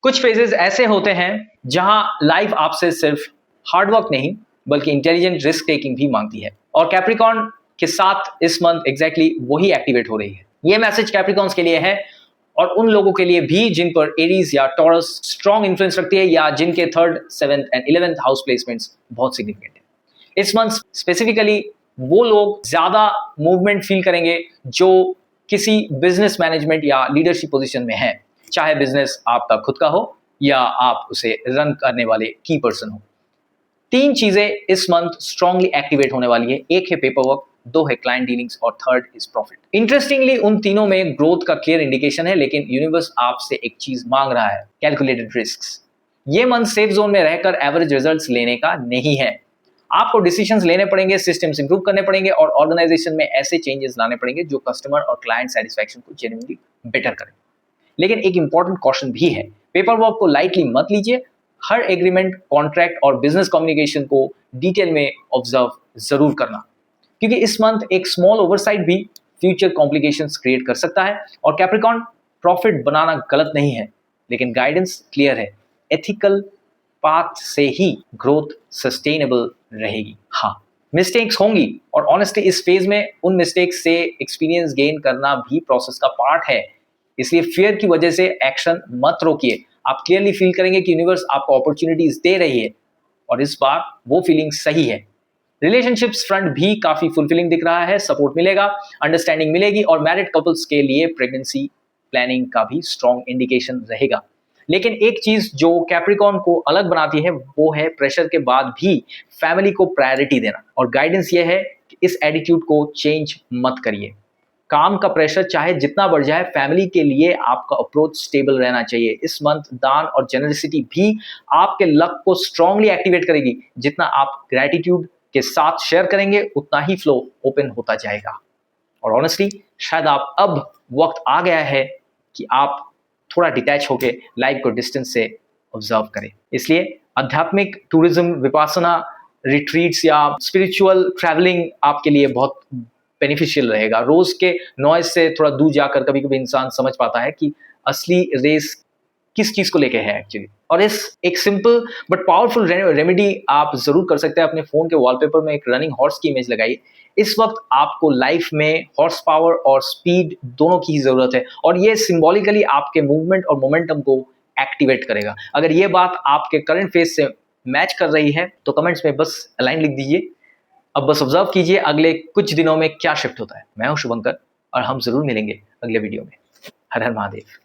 कुछ फेजेस ऐसे होते हैं जहां लाइफ आपसे सिर्फ हार्डवर्क नहीं बल्कि इंटेलिजेंट रिस्क टेकिंग भी मांगती है, और कैप्रिकॉन के साथ इस मंथ एग्जैक्टली वही एक्टिवेट हो रही है। ये मैसेज कैप्रिकॉन्स के लिए है और उन लोगों के लिए भी जिन पर एरीज या टॉरस स्ट्रॉन्ग इन्फ्लुएंस रखती है या जिनके 3rd, 7th and 11th house placements बहुत सिग्निफिकेंट है। इस मंथ स्पेसिफिकली वो लोग ज्यादा मूवमेंट फील करेंगे जो किसी बिजनेस मैनेजमेंट या लीडरशिप पोजीशन में है, चाहे बिजनेस आपका खुद का हो या आप उसे रन करने वाले की पर्सन हो। 3 चीजें इस मंथ स्ट्रांगली एक्टिवेट होने वाली है। एक है पेपर वर्क, 2 है क्लाइंट डीलिंग्स और 3rd इज प्रॉफिट। इंटरेस्टिंगली उन तीनों में ग्रोथ का क्लियर इंडिकेशन है, लेकिन यूनिवर्स आपसे एक चीज मांग रहा है, कैलकुलेटेड रिस्क्स। ये मंथ सेफ जोन में रहकर एवरेज रिजल्ट्स लेने का नहीं है। आपको डिसीजंस लेने पड़ेंगे, सिस्टम्स इंप्रूव करने पड़ेंगे और ऑर्गेनाइजेशन में ऐसे चेंजेस लाने पड़ेंगे जो कस्टमर और क्लाइंट सेटिस्फैक्शन को जेन्युइनली बेटर करें। लेकिन एक इंपॉर्टेंट कॉशन भी है, पेपर वर्क को लाइटली मत लीजिए। हर एग्रीमेंट, कॉन्ट्रैक्ट और बिजनेस कम्युनिकेशन को डिटेल में ऑब्जर्व जरूर करना, क्योंकि इस मंथ एक स्मॉल ओवरसाइट भी फ्यूचर कॉम्प्लिकेशंस क्रिएट कर सकता है। और कैप्रिकॉन, प्रॉफिट बनाना गलत नहीं है, लेकिन गाइडेंस क्लियर है, एथिकल पाथ से ही ग्रोथ सस्टेनेबल रहेगी। हाँ, मिस्टेक्स होंगी और ऑनेस्टली इस फेज में उन मिस्टेक्स से एक्सपीरियंस गेन करना भी प्रोसेस का पार्ट है। इसलिए फियर की वजह से एक्शन मत रोकिए। आप क्लियरली फील करेंगे कि यूनिवर्स आपको अपॉर्चुनिटीज दे रही है और इस बार वो फीलिंग सही है। रिलेशनशिप्स फ्रंट भी काफी फुलफिलिंग दिख रहा है, सपोर्ट मिलेगा, अंडरस्टैंडिंग मिलेगी और मैरिड कपल्स के लिए प्रेगनेंसी प्लानिंग का भी स्ट्रॉन्ग इंडिकेशन रहेगा। लेकिन एक चीज जो कैप्रिकॉन को अलग बनाती है वो है प्रेशर के बाद भी फैमिली को प्रायोरिटी देना। और गाइडेंस ये है कि इस एटीट्यूड को चेंज मत करिए। काम का प्रेशर चाहे जितना बढ़ जाए, फैमिली के लिए आपका अप्रोच स्टेबल रहना चाहिए। इस मंथ दान और जेनरसिटी भी आपके लक को स्ट्रांगली एक्टिवेट करेगी। जितना आप ग्रैटिट्यूड के साथ शेयर करेंगे उतना ही फ्लो ओपन होता जाएगा। और ऑनेस्टली शायद आप अब वक्त आ गया है कि आप थोड़ा डिटैच होकर लाइफ को डिस्टेंस से ऑब्जर्व करें। इसलिए आध्यात्मिक टूरिज्म, विपासना रिट्रीट्स या स्पिरिचुअल ट्रैवलिंग आपके लिए बहुत बेनिफिशियल रहेगा। रोज के नॉइज से थोड़ा दूर जाकर कभी कभी इंसान समझ पाता है कि असली रेस किस चीज को लेके है एक्चुअली। और इस एक सिंपल बट पावरफुल रेमेडी आप जरूर कर सकते हैं। अपने फोन के वॉलपेपर में एक रनिंग हॉर्स की इमेज लगाइए। इस वक्त आपको लाइफ में हॉर्स पावर और स्पीड दोनों की जरूरत है और ये सिंबॉलिकली आपके मूवमेंट और मोमेंटम को एक्टिवेट करेगा। अगर ये बात आपके करंट फेज से मैच कर रही है तो कमेंट्स में बस अलाइन लिख दीजिए। अब बस ऑब्जर्व कीजिए अगले कुछ दिनों में क्या शिफ्ट होता है। मैं हूं शुभंकर और हम जरूर मिलेंगे अगले वीडियो में। हर हर महादेव।